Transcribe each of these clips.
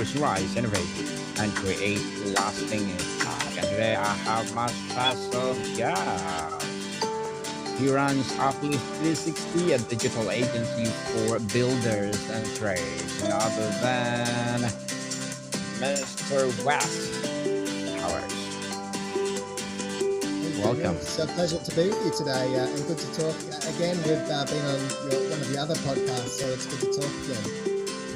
leaders rise, innovate, and create lasting impact. And today I have my special guest. He runs Uplift 360, a digital agency for builders and trades, none other than Mr. Wes Towers. Hey Daniel, Welcome. it's a pleasure to be with you today and good to talk again. We've been on one of the other podcasts, so it's good to talk again.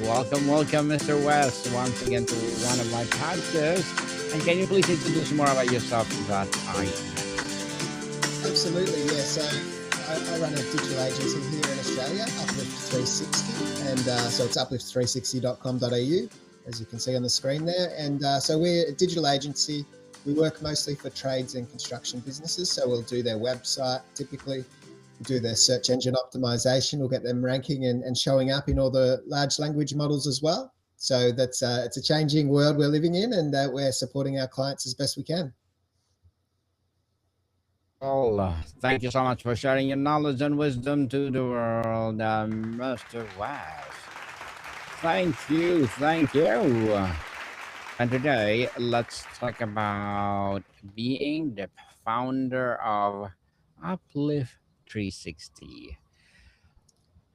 Welcome, Mr. West, once again to one of my podcasts. And can you please introduce more about yourself that I Absolutely, yeah. So I run a digital agency here in Australia, Uplift 360, and so it's uplift360.com.au, as you can see on the screen there. And so we're a digital agency. We work mostly for trades and construction businesses, so we'll do their website typically. Do their search engine optimization. We'll get them ranking and showing up in all the large language models as well. So that's it's a changing world we're living in, and we're supporting our clients as best we can. Well, thank you so much for sharing your knowledge and wisdom to the world, Mr. West. Thank you. And today, let's talk about being the founder of Uplift 360.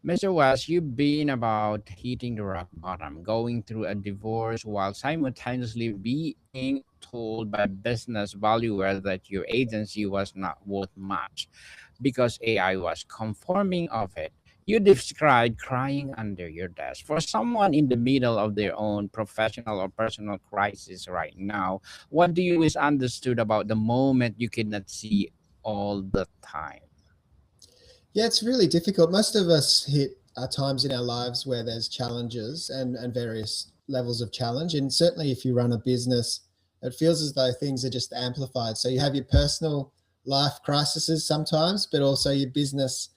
Mr. West, you've been about hitting the rock bottom, going through a divorce while simultaneously being told by business valuer that your agency was not worth much because AI was conforming of it. You described crying under your desk. For someone in the middle of their own professional or personal crisis right now, what do you misunderstood about the moment you cannot see all the time? Yeah, it's really difficult. Most of us hit times in our lives where there's challenges and various levels of challenge. And certainly, if you run a business, it feels as though things are just amplified. So you have your personal life crises sometimes, but also your business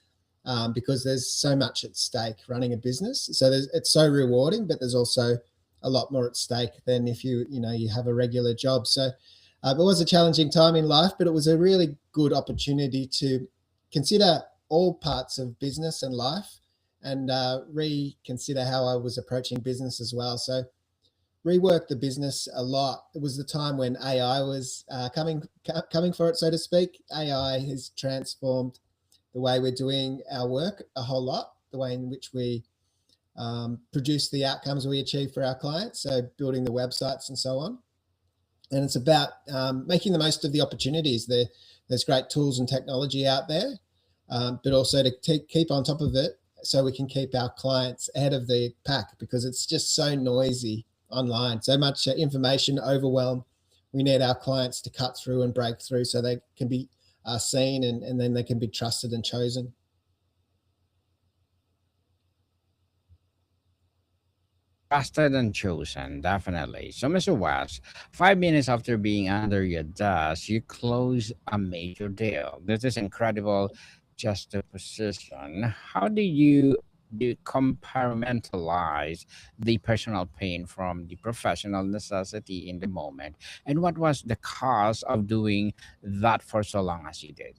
because there's so much at stake running a business. So it's so rewarding, but there's also a lot more at stake than if you have a regular job. So it was a challenging time in life, but it was a really good opportunity to consider all parts of business and life and reconsider how I was approaching business as well. So rework the business a lot. It was the time when AI was coming for it, so to speak. AI has transformed the way we're doing our work a whole lot, the way in which we produce the outcomes we achieve for our clients, so building the websites and so on. And it's about making the most of the opportunities. There's great tools and technology out there, but also to keep on top of it so we can keep our clients ahead of the pack because it's just so noisy online, so much information overwhelm. We need our clients to cut through and break through so they can be seen and then they can be trusted and chosen. Trusted and chosen, definitely. So, Mr. West, 5 minutes after being under your desk, you close a major deal. This is incredible juxtaposition. How do you compartmentalize the personal pain from the professional necessity in the moment? And what was the cause of doing that for so long as you did?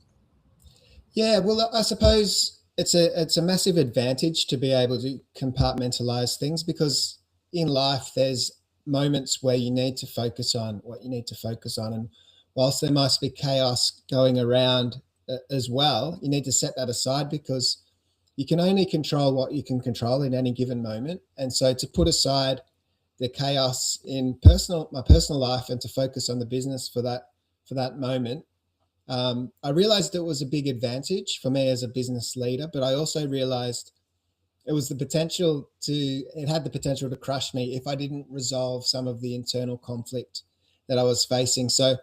Yeah, well, I suppose it's a massive advantage to be able to compartmentalize things because in life there's moments where you need to focus on what you need to focus on, and whilst there must be chaos going around as well, you need to set that aside because you can only control what you can control in any given moment, and so to put aside the chaos in my personal life and to focus on the business for that moment. I realized it was a big advantage for me as a business leader, but I also realized it had the potential to crush me if I didn't resolve some of the internal conflict that I was facing. So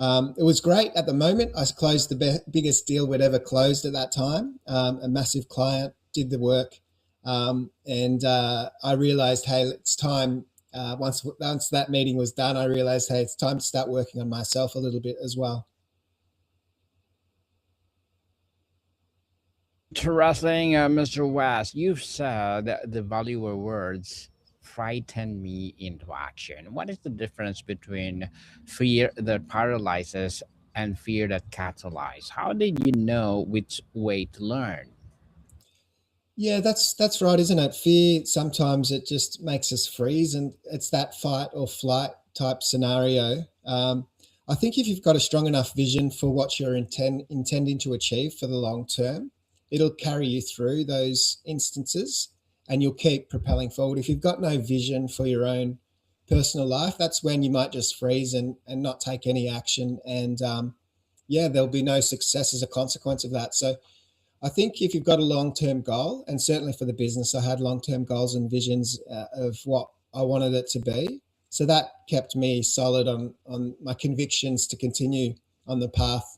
it was great at the moment. I closed the biggest deal we'd ever closed at that time. A massive client did the work, and I realized, hey, it's time. Once that meeting was done, I realized, hey, it's time to start working on myself a little bit as well. Interesting, Mr. West. You've said that the valuable words frighten me into action. What is the difference between fear that paralyzes and fear that catalyzes? How did you know which way to learn? Yeah, that's right, isn't it? Fear sometimes it just makes us freeze, and it's that fight or flight type scenario. I think if you've got a strong enough vision for what you're intending to achieve for the long term, it'll carry you through those instances, and you'll keep propelling forward. If you've got no vision for your own personal life, that's when you might just freeze and not take any action, and yeah, there'll be no success as a consequence of that. So I think if you've got a long term goal, and certainly for the business, I had long term goals and visions of what I wanted it to be. So that kept me solid on my convictions to continue on the path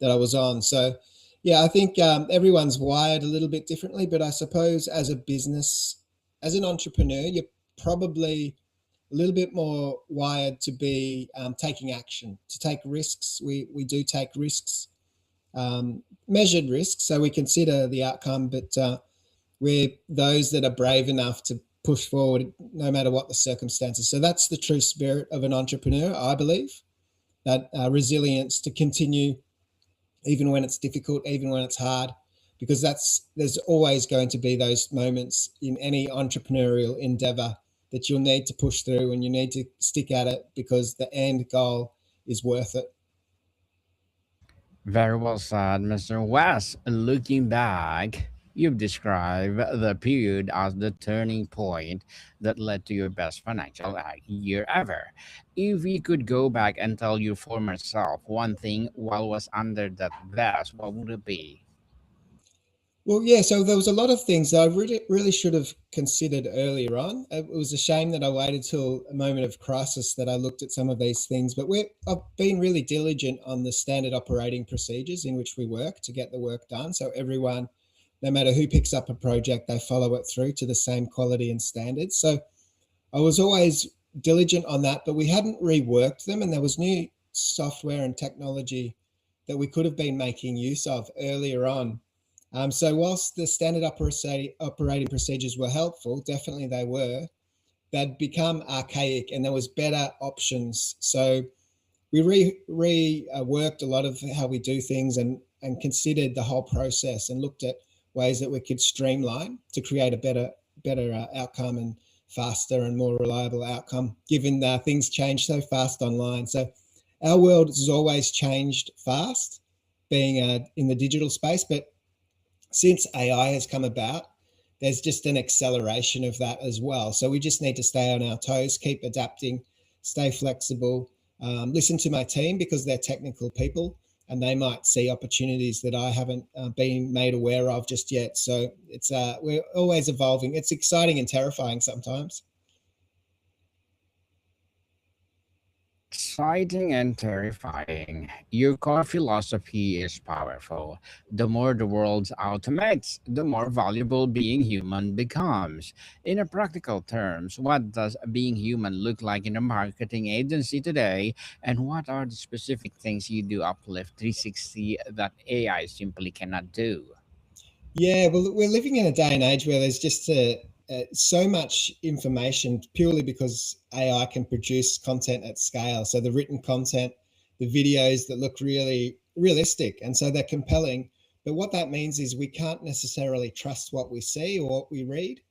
that I was on. So, yeah, I think everyone's wired a little bit differently, but I suppose as a business, as an entrepreneur, you're probably a little bit more wired to be taking action, to take risks. We do take risks, measured risks, so we consider the outcome, but we're those that are brave enough to push forward no matter what the circumstances. So that's the true spirit of an entrepreneur, I believe, that resilience to continue even when it's difficult, even when it's hard, because there's always going to be those moments in any entrepreneurial endeavor that you'll need to push through and you need to stick at it because the end goal is worth it. Very well said, Mr. West. Looking back, you've described the period as the turning point that led to your best financial year ever. If you could go back and tell your former self one thing while was under that vest, what would it be? Well, yeah, so there was a lot of things that I really should have considered earlier on. It was a shame that I waited till a moment of crisis that I looked at some of these things, but I've been really diligent on the standard operating procedures in which we work to get the work done. So everyone, no matter who picks up a project, they follow it through to the same quality and standards. So I was always diligent on that, but we hadn't reworked them, and there was new software and technology that we could have been making use of earlier on. So whilst the standard operating procedures were helpful, definitely they were, they'd become archaic and there was better options. So we reworked a lot of how we do things and considered the whole process and looked at ways that we could streamline to create a better outcome and faster and more reliable outcome, given that things change so fast online. So our world has always changed fast, being in the digital space, but since AI has come about, there's just an acceleration of that as well. So we just need to stay on our toes, keep adapting, stay flexible, listen to my team because they're technical people and they might see opportunities that I haven't been made aware of just yet. So it's we're always evolving. It's exciting and terrifying sometimes. Exciting and terrifying. Your core philosophy is powerful. The more the world automates, the more valuable being human becomes. In a practical terms, what does being human look like in a marketing agency today? And what are the specific things you do Uplift 360 that AI simply cannot do? Yeah, well, we're living in a day and age where there's just so much information purely because AI can produce content at scale. So the written content, the videos that look really realistic, and so they're compelling. But what that means is we can't necessarily trust what we see or what we read.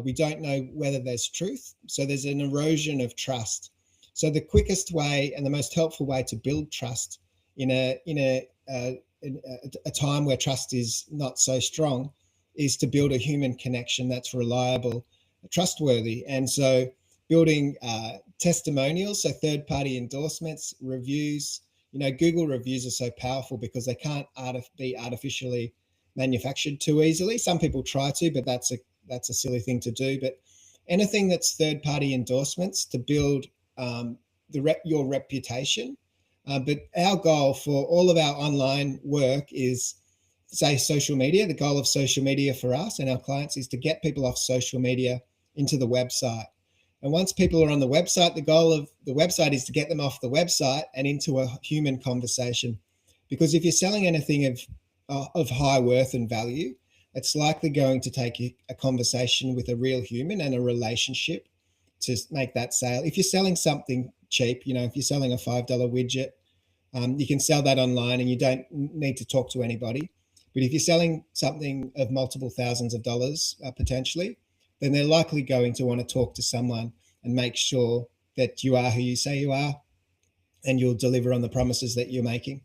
We don't know whether there's truth. So there's an erosion of trust. So the quickest way and the most helpful way to build trust in a time where trust is not so strong is to build a human connection that's reliable, trustworthy. And so building testimonials, so third party endorsements, reviews. You know, Google reviews are so powerful because they can't be artificially manufactured too easily. Some people try to, but that's a silly thing to do. But anything that's third party endorsements to build your reputation. But our goal for all of our online work is, say, social media. The goal of social media for us and our clients is to get people off social media into the website. And once people are on the website, the goal of the website is to get them off the website and into a human conversation. Because if you're selling anything of high worth and value, it's likely going to take a conversation with a real human and a relationship to make that sale. If you're selling something cheap, you know, if you're selling a $5 widget, you can sell that online and you don't need to talk to anybody. But if you're selling something of multiple thousands of dollars potentially, then they're likely going to want to talk to someone and make sure that you are who you say you are and you'll deliver on the promises that you're making.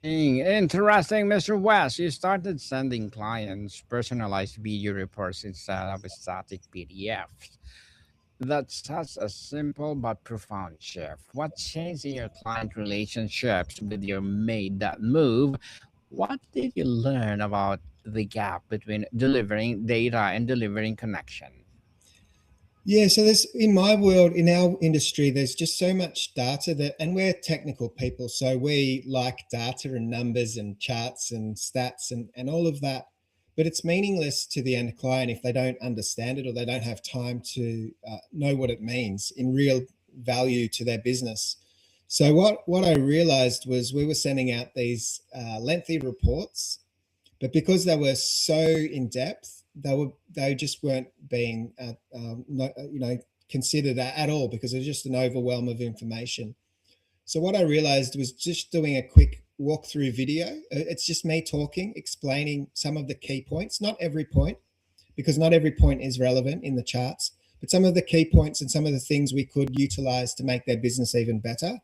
Interesting, Mr. West. You started sending clients personalized video reports instead of static PDFs. That's such a simple but profound shift. What changed in your client relationships with you made that move? What did you learn about the gap between delivering data and delivering connection? Yeah, so there's in my world, in our industry, there's just so much data that, and we're technical people, so we like data and numbers and charts and stats and all of that. But it's meaningless to the end client if they don't understand it or they don't have time to know what it means in real value to their business. So what I realized was we were sending out these lengthy reports, but because they were so in depth, they just weren't being considered at all because it was just an overwhelm of information. So what I realized was just doing a quick walkthrough video. It's just me talking, explaining some of the key points, not every point, because not every point is relevant in the charts, but some of the key points and some of the things we could utilize to make their business even better.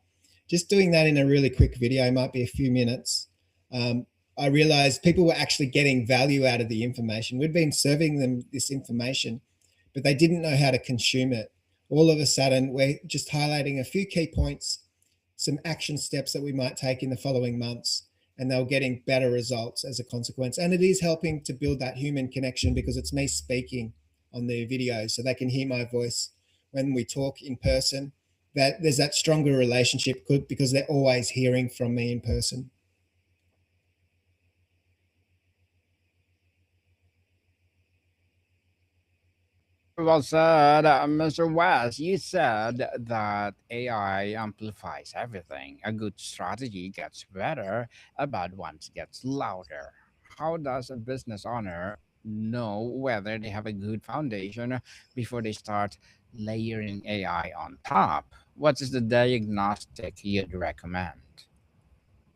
Just doing that in a really quick video, might be a few minutes. I realized people were actually getting value out of the information. We'd been serving them this information, but they didn't know how to consume it. All of a sudden, we're just highlighting a few key points, some action steps that we might take in the following months, and they're getting better results as a consequence. And it is helping to build that human connection because it's me speaking on the video, so they can hear my voice when we talk in person. That there's that stronger relationship because they're always hearing from me in person. Well said, Mr. West. You said that AI amplifies everything. A good strategy gets better, a bad one gets louder. How does a business owner know whether they have a good foundation before they start layering AI on top? What is the diagnostic you'd recommend?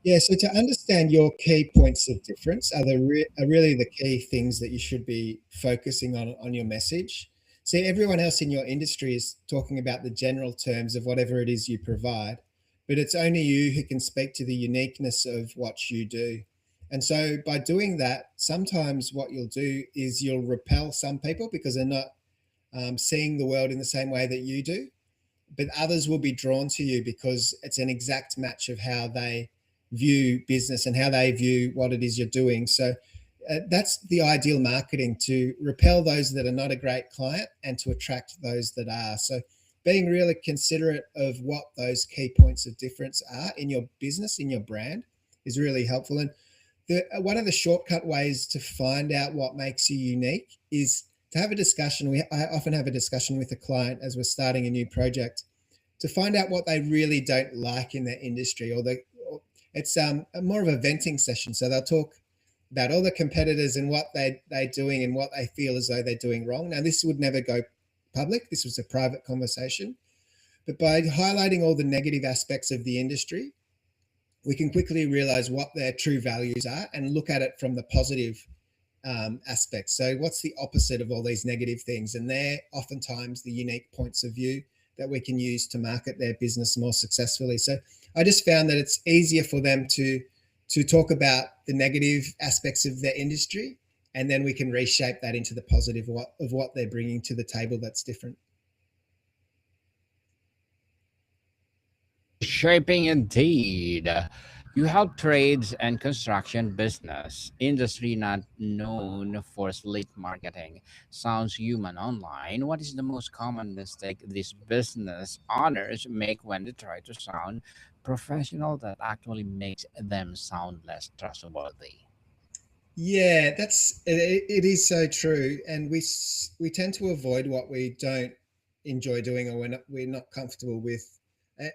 Yeah, so to understand your key points of difference are really the key things that you should be focusing on your message. See, everyone else in your industry is talking about the general terms of whatever it is you provide, but it's only you who can speak to the uniqueness of what you do. And so by doing that, sometimes what you'll do is you'll repel some people because they're not seeing the world in the same way that you do, but others will be drawn to you because it's an exact match of how they view business and how they view what it is you're doing. So that's the ideal marketing, to repel those that are not a great client and to attract those that are. So being really considerate of what those key points of difference are in your business, in your brand, is really helpful. And one of the shortcut ways to find out what makes you unique is to have a discussion. I often have a discussion with a client as we're starting a new project to find out what they really don't like in their industry, it's more of a venting session. So they'll talk about all the competitors and what they're doing and what they feel as though they're doing wrong. Now, this would never go public. This was a private conversation. But by highlighting all the negative aspects of the industry, we can quickly realize what their true values are and look at it from the positive aspects. So what's the opposite of all these negative things? And they're oftentimes the unique points of view that we can use to market their business more successfully. So I just found that it's easier for them to talk about the negative aspects of their industry, and then we can reshape that into the positive of what they're bringing to the table that's different. Shaping indeed. You help trades and construction business industry not known for slick marketing. Sounds human online. What is the most common mistake these business owners make when they try to sound professional that actually makes them sound less trustworthy? Yeah, it is so true, and we tend to avoid what we don't enjoy doing or we're not comfortable with.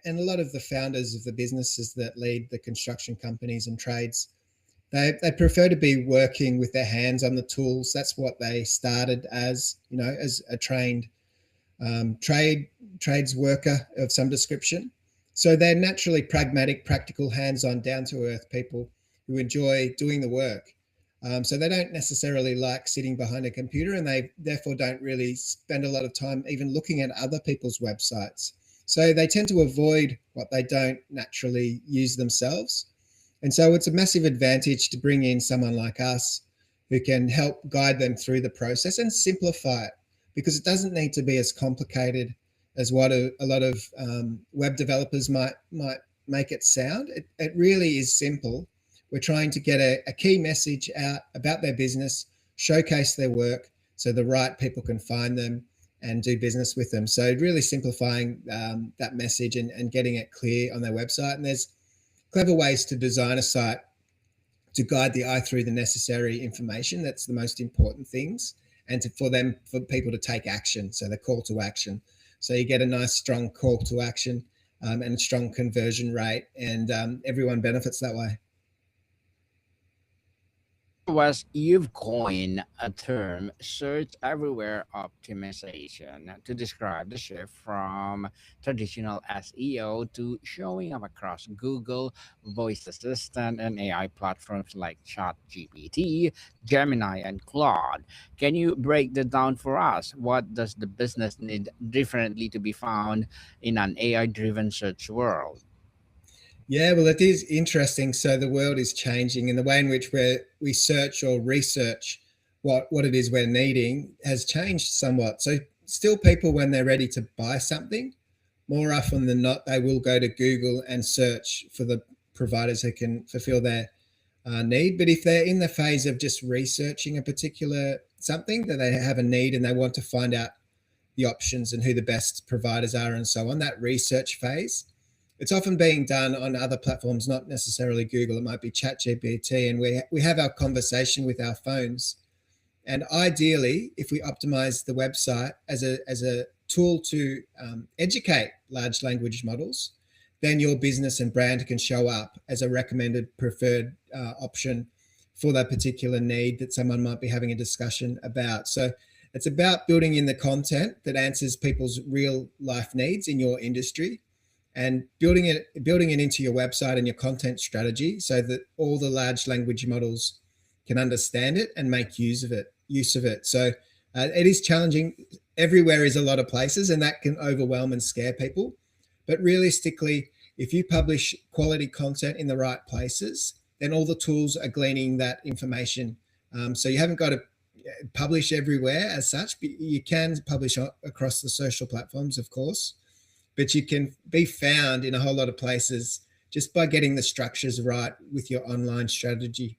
And a lot of the founders of the businesses that lead the construction companies and trades, they prefer to be working with their hands on the tools. That's what they started as, as a trained trades worker of some description. So they're naturally pragmatic, practical, hands-on, down-to-earth people who enjoy doing the work. So they don't necessarily like sitting behind a computer, and they therefore don't really spend a lot of time even looking at other people's websites. So they tend to avoid what they don't naturally use themselves. And so it's a massive advantage to bring in someone like us who can help guide them through the process and simplify it, because it doesn't need to be as complicated as what a lot of web developers might make it sound. It really is simple. We're trying to get a key message out about their business, showcase their work so the right people can find them and do business with them. So really simplifying that message and getting it clear on their website. And there's clever ways to design a site to guide the eye through the necessary information. That's the most important things, and for people to take action. So the call to action. So you get a nice strong call to action and a strong conversion rate, and everyone benefits that way. Was you've coined a term search everywhere optimization to describe the shift from traditional SEO to showing up across Google, voice assistant, and AI platforms like ChatGPT, Gemini, and Claude. Can you break that down for us? What does the business need differently to be found in an AI driven search world? Yeah, well, it is interesting. So the world is changing, and the way in which we search or research what it is we're needing has changed somewhat. So still, people when they're ready to buy something, more often than not, they will go to Google and search for the providers who can fulfill their need. But if they're in the phase of just researching a particular something that they have a need and they want to find out the options and who the best providers are and so on, that research phase, it's often being done on other platforms, not necessarily Google. It might be ChatGPT, and we have our conversation with our phones. And ideally, if we optimize the website as a tool to educate large language models, then your business and brand can show up as a recommended preferred option for that particular need that someone might be having a discussion about. So it's about building in the content that answers people's real life needs in your industry, and building it into your website and your content strategy so that all the large language models can understand it and make use of it. So it is challenging. Everywhere is a lot of places, and that can overwhelm and scare people. But realistically, if you publish quality content in the right places, then all the tools are gleaning that information. So you haven't got to publish everywhere as such, but you can publish across the social platforms, of course, but you can be found in a whole lot of places just by getting the structures right with your online strategy.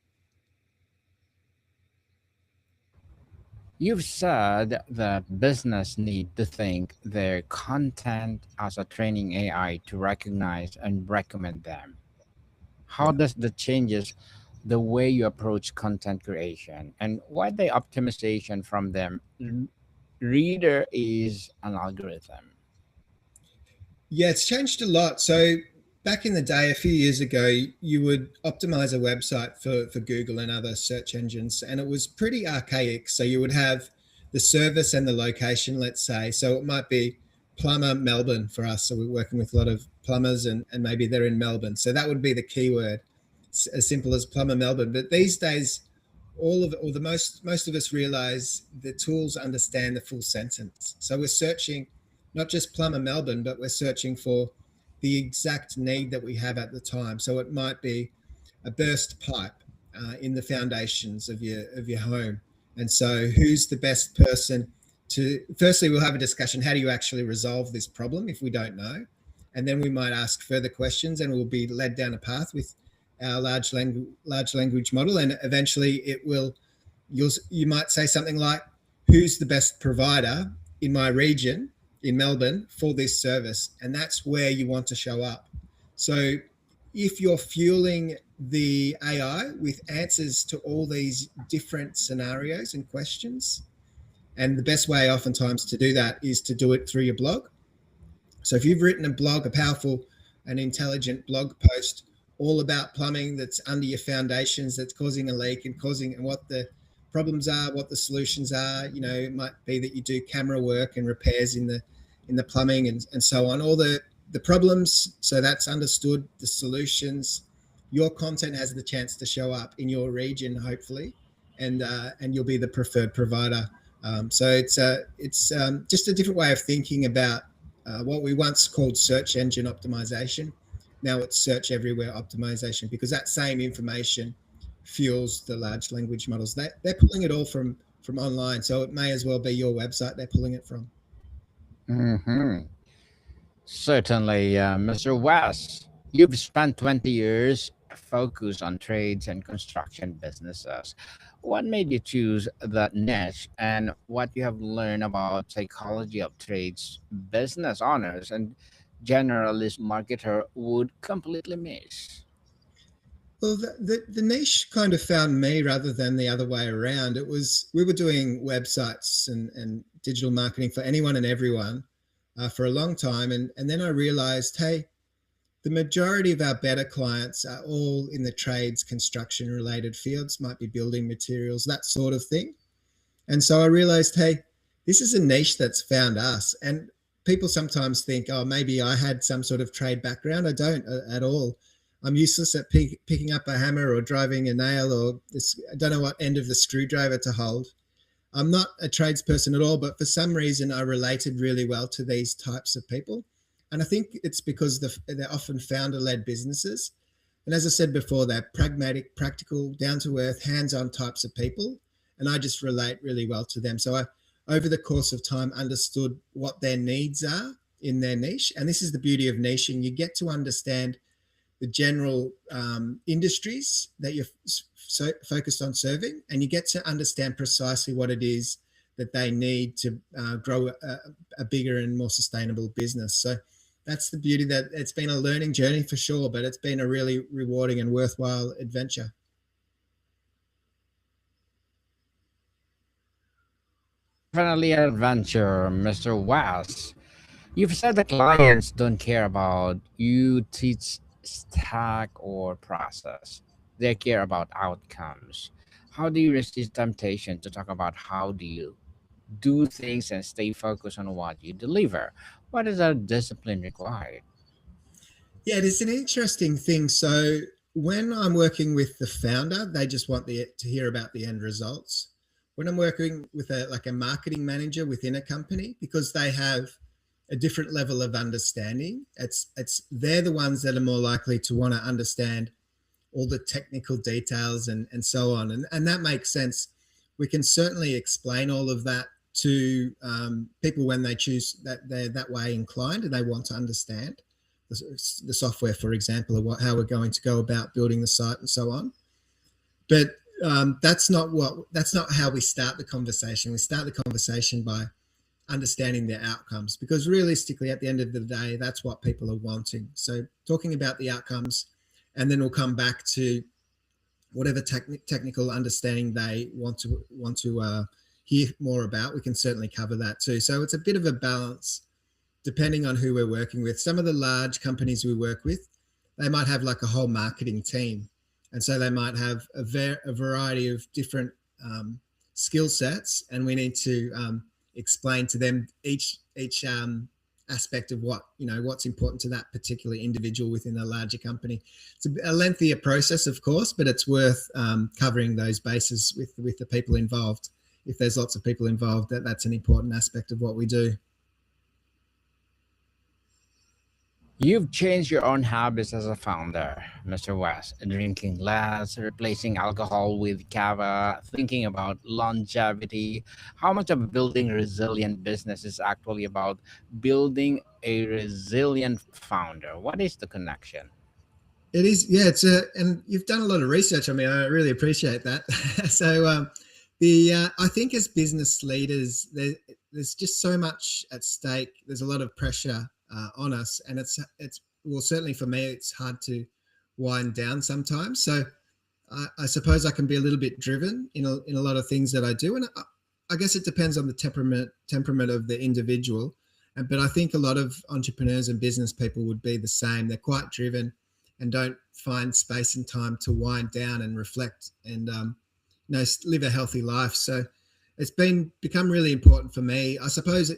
You've said that business need to think their content as a training AI to recognize and recommend them. How Yeah. does that changes the way you approach content creation, and why the optimization from them reader is an algorithm? Yeah, it's changed a lot. So back in the day, a few years ago, you would optimize a website for Google and other search engines, and it was pretty archaic. So you would have the service and the location, let's say. So it might be plumber Melbourne for us. So we're working with a lot of plumbers, and maybe they're in Melbourne. So that would be the keyword, as simple as plumber Melbourne. But these days, or the most of us realize the tools understand the full sentence. So we're searching not just plumber Melbourne, but we're searching for the exact need that we have at the time. So it might be a burst pipe in the foundations of your home, and so who's the best person to? Firstly, we'll have a discussion. How do you actually resolve this problem if we don't know? And then we might ask further questions, and we'll be led down a path with our large language model, and eventually you might say something like, who's the best provider in my region in Melbourne for this service? And that's where you want to show up. So if you're fueling the AI with answers to all these different scenarios and questions, and the best way oftentimes to do that is to do it through your blog. So if you've written a blog, a powerful and intelligent blog post all about plumbing that's under your foundations, that's causing a leak and what the problems are, what the solutions are, it might be that you do camera work and repairs in the plumbing and so on. All the the problems, so that's understood. The solutions, your content has the chance to show up in your region, hopefully, and you'll be the preferred provider. So it's just a different way of thinking about what we once called search engine optimization. Now it's search everywhere optimization, because that same information fuels the large language models. They're pulling it all from online, so it may as well be your website they're pulling it from. Hmm. Certainly, Mr. West. You've spent 20 years focused on trades and construction businesses. What made you choose that niche, and what you have learned about psychology of trades business owners and generalist marketer would completely miss? Well, the niche kind of found me rather than the other way around. It was, we were doing websites and digital marketing for anyone and everyone for a long time. And then I realized, hey, the majority of our better clients are all in the trades, construction related fields, might be building materials, that sort of thing. And so I realized, hey, this is a niche that's found us. And people sometimes think, oh, maybe I had some sort of trade background. I don't at all. I'm useless at picking up a hammer or driving a nail, or this, I don't know what end of the screwdriver to hold. I'm not a tradesperson at all, but for some reason I related really well to these types of people. And I think it's because they're often founder led businesses. And as I said before, they're pragmatic, practical, down to earth, hands on types of people. And I just relate really well to them. So I, over the course of time, understood what their needs are in their niche. And this is the beauty of niching. You get to understand the general industries that you're focused on serving, and you get to understand precisely what it is that they need to grow a bigger and more sustainable business. So that's the beauty. That it's been a learning journey for sure, but it's been a really rewarding and worthwhile adventure. Definitely an adventure, Mr. West. You've said the clients don't care about you teach stack or process. They care about outcomes. How do you resist temptation to talk about how do you do things and stay focused on what you deliver? What is our discipline required? Yeah, it is an interesting thing. So when I'm working with the founder, they just want to hear about the end results. When I'm working with a marketing manager within a company, because they have a different level of understanding, it's they're the ones that are more likely to want to understand all the technical details and so on. And that makes sense. We can certainly explain all of that to people when they choose that they're that way inclined and they want to understand the software, for example, or how we're going to go about building the site and so on. But that's not how we start the conversation. We start the conversation by understanding their outcomes, because realistically, at the end of the day, that's what people are wanting. So talking about the outcomes, and then we'll come back to whatever technical understanding they want to hear more about. We can certainly cover that too. So it's a bit of a balance depending on who we're working with. Some of the large companies we work with, they might have like a whole marketing team. And so they might have a variety of different skill sets, and we need to explain to them each aspect of what's important to that particular individual within a larger company. It's a lengthier process, of course, but it's worth covering those bases with the people involved. If there's lots of people involved, that's an important aspect of what we do. You've changed your own habits as a founder, Mr. West. Drinking less, replacing alcohol with kava, thinking about longevity. How much of building resilient business is actually about building a resilient founder? What is the connection? It is, yeah. And you've done a lot of research. I mean, I really appreciate that. So, I think as business leaders, there's just so much at stake. There's a lot of pressure on us, and it's well, certainly for me, it's hard to wind down sometimes. So, I suppose I can be a little bit driven in a lot of things that I do, and I guess it depends on the temperament of the individual. But I think a lot of entrepreneurs and business people would be the same. They're quite driven and don't find space and time to wind down and reflect and live a healthy life. So it's become really important for me. I suppose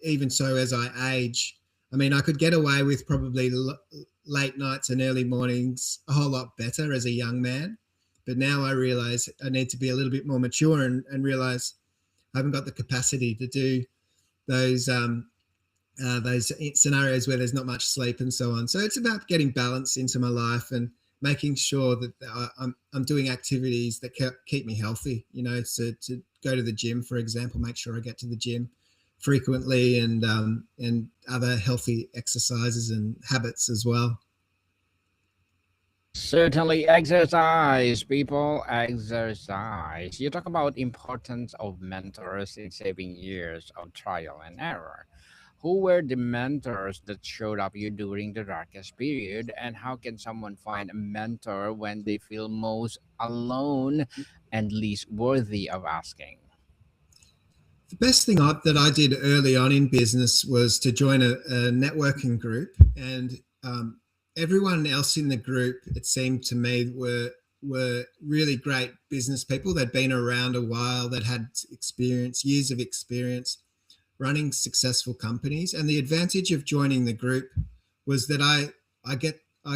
even so, as I age, I mean, I could get away with probably late nights and early mornings a whole lot better as a young man. But now I realize I need to be a little bit more mature and realize I haven't got the capacity to do those those scenarios where there's not much sleep and so on. So it's about getting balance into my life and making sure that I'm doing activities that keep me healthy. You know, so to go to the gym, for example, make sure I get to the gym frequently and other healthy exercises and habits as well. Certainly exercise, people, exercise. You talk about importance of mentors in saving years of trial and error. Who were the mentors that showed up you during the darkest period, and how can someone find a mentor when they feel most alone and least worthy of asking? The best thing that I did early on in business was to join a networking group, and everyone else in the group, it seemed to me, were really great business people. They'd been around a while, that had experience, years of experience running successful companies. And the advantage of joining the group was that I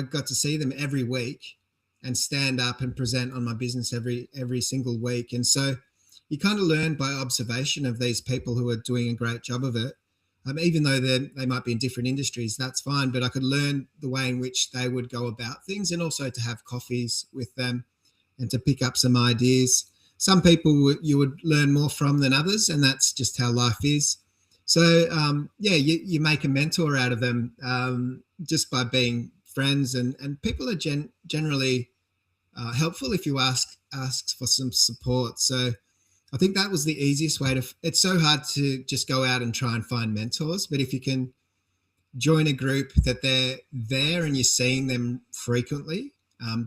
got to see them every week and stand up and present on my business every single week. And so you kind of learn by observation of these people who are doing a great job of it. Even though they might be in different industries, that's fine. But I could learn the way in which they would go about things, and also to have coffees with them and to pick up some ideas. Some people you would learn more from than others, and that's just how life is. So yeah, you make a mentor out of them just by being friends, and people are generally helpful if you ask for some support. So I think that was the easiest way to. It's so hard to just go out and try and find mentors, but if you can join a group that they're there and you're seeing them frequently,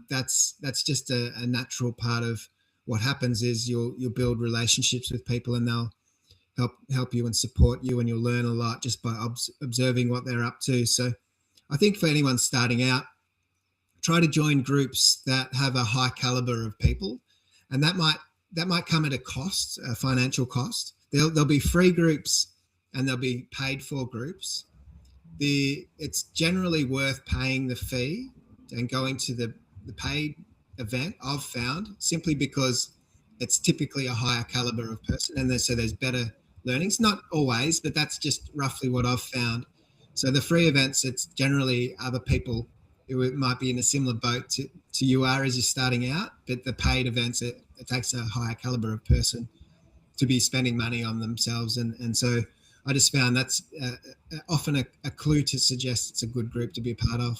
that's just a natural part of what happens. Is you'll build relationships with people, and they'll help you and support you, and you'll learn a lot just by observing what they're up to. So I think for anyone starting out, try to join groups that have a high caliber of people, and that might come at a cost, a financial cost. There'll be free groups and there'll be paid for groups. It's generally worth paying the fee and going to the paid event, I've found, simply because it's typically a higher caliber of person, and so there's better learnings. Not always, but that's just roughly what I've found. So the free events, it's generally other people who might be in a similar boat to you are as you're starting out, but the paid events, it takes a higher caliber of person to be spending money on themselves. And so I just found that's often a clue to suggest it's a good group to be a part of.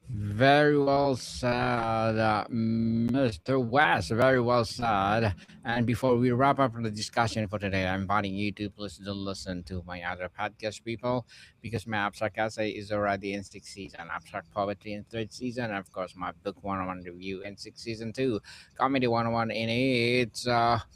Very well said, Mr. West. Very well said. And before we wrap up the discussion for today, I'm inviting you to please do listen to my other podcast, people, because my Abstract Essay is already in sixth season, Abstract Poetry in third season, and of course, my Book 101 Review in sixth season too, Comedy 101 in its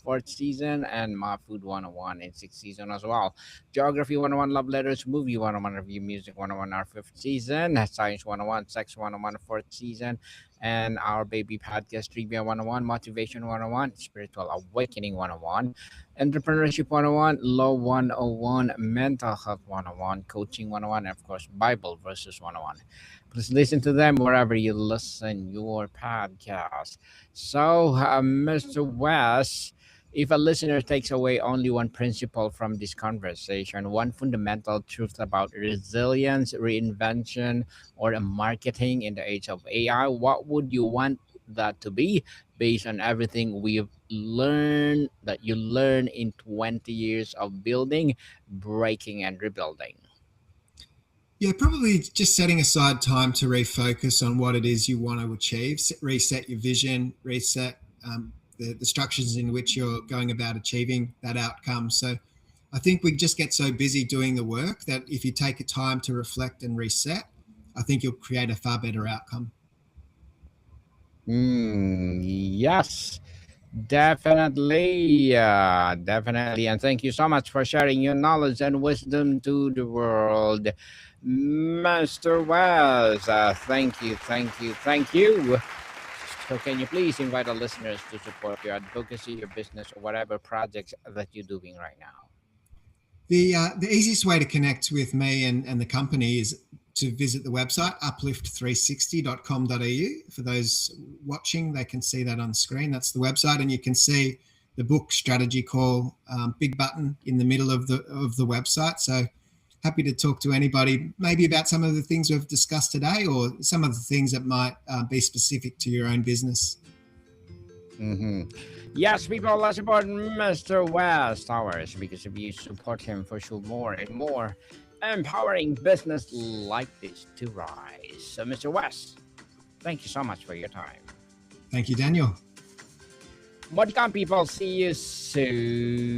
fourth season, and my Food 101 in sixth season as well. Geography 101, Love Letters, Movie 101, Review Music 101, our fifth season, Science 101, Sex 101, fourth season, and our baby podcast, Trivia 101, Motivation 101, Spiritual Awakening 101, Entrepreneurship 101, Law 101, Mental Health 101, Coaching 101, and of course, Bible Verses 101. Please listen to them wherever you listen your podcast. So, Mr. West, if a listener takes away only one principle from this conversation, one fundamental truth about resilience, reinvention, or marketing in the age of AI, what would you want that to be based on everything we've learned that you learn in 20 years of building, breaking, and rebuilding? Yeah, probably just setting aside time to refocus on what it is you want to achieve, reset your vision, reset the structures in which you're going about achieving that outcome. So I think we just get so busy doing the work that if you take a time to reflect and reset, I think you'll create a far better outcome. Yes, definitely. Definitely. And thank you so much for sharing your knowledge and wisdom to the world, Master Wes. Thank you, thank you, thank you. So, can you please invite our listeners to support your advocacy, your business, or whatever projects that you're doing right now? The easiest way to connect with me and the company is to visit the website uplift360.com.au. For those watching, they can see that on the screen. That's the website, and you can see the book Strategy Call, big button in the middle of the website. So happy to talk to anybody, maybe about some of the things we've discussed today, or some of the things that might be specific to your own business. Mm-hmm. Yes, people, let's support Mr. Wes Towers, because if you support him, for sure more and more empowering business like this to rise. So, Mr. Wes, thank you so much for your time. Thank you, Daniel. Welcome, people. See you soon.